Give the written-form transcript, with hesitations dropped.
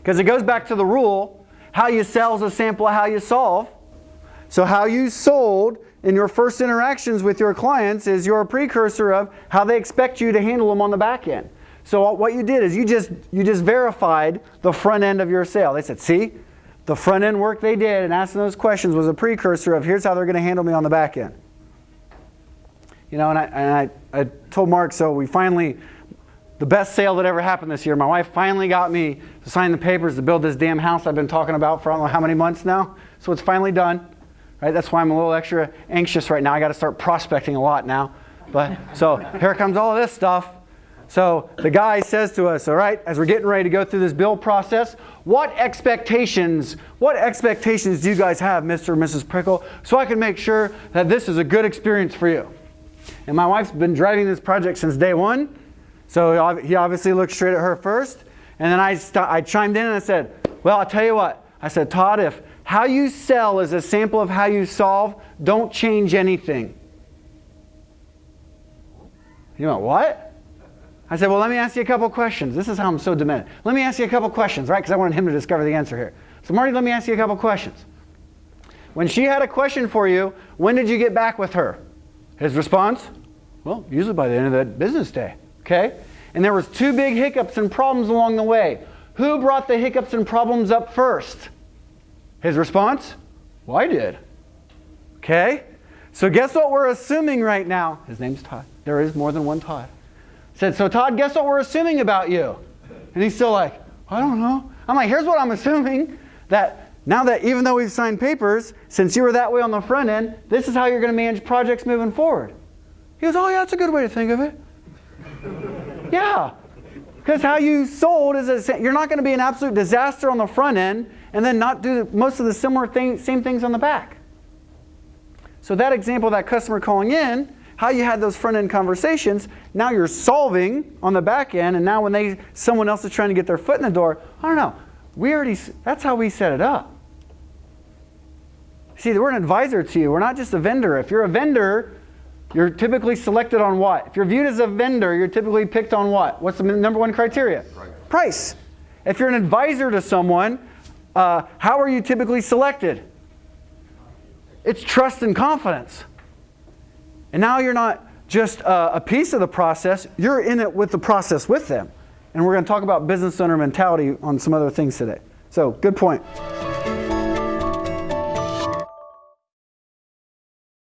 Because it goes back to the rule, how you sell is a sample of how you solve. So how you sold in your first interactions with your clients is your precursor of how they expect you to handle them on the back end. So what you did is you just verified the front end of your sale. They said, see, the front end work they did and asking those questions was a precursor of here's how they're going to handle me on the back end. You know, and I told Mark, so we finally, the best sale that ever happened this year, my wife finally got me to sign the papers to build this damn house I've been talking about for I don't know how many months now. So it's finally done. Right? That's why I'm a little extra anxious right now. I got to start prospecting a lot now. But so here comes all of this stuff. So the guy says to us, all right, as we're getting ready to go through this build process, what expectations do you guys have, Mr. and Mrs. Prickel, so I can make sure that this is a good experience for you? And my wife's been driving this project since day one. So he obviously looked straight at her first. And then I chimed in and I said, well, I'll tell you what. I said, Todd, if how you sell is a sample of how you solve, don't change anything. You went, what? I said, well, let me ask you a couple questions. This is how I'm so demented. Let me ask you a couple questions, right? Because I wanted him to discover the answer here. So Marty, let me ask you a couple questions. When she had a question for you, when did you get back with her? His response? Well, usually by the end of that business day. Okay? And there was two big hiccups and problems along the way. Who brought the hiccups and problems up first? His response? Well, I did. Okay? So guess what we're assuming right now? His name's Todd. There is more than one Todd. Said, so Todd, guess what we're assuming about you? And he's still like, I don't know. I'm like, here's what I'm assuming. That now that even though we've signed papers, since you were that way on the front end, this is how you're going to manage projects moving forward. He goes, oh yeah, that's a good way to think of it. Yeah. Because how you sold is you're not going to be an absolute disaster on the front end and then not do most of the same things on the back. So that example of that customer calling in, how you had those front end conversations, now you're solving on the back end, and now when someone else is trying to get their foot in the door, I don't know, that's how we set it up. See, we're an advisor to you. We're not just a vendor. If you're a vendor, you're typically selected on what? If you're viewed as a vendor, you're typically picked on what? What's the number one criteria? Price. If you're an advisor to someone, how are you typically selected? It's trust and confidence. And now you're not just a piece of the process, you're in it with the process with them. And we're going to talk about business owner mentality on some other things today. So, good point.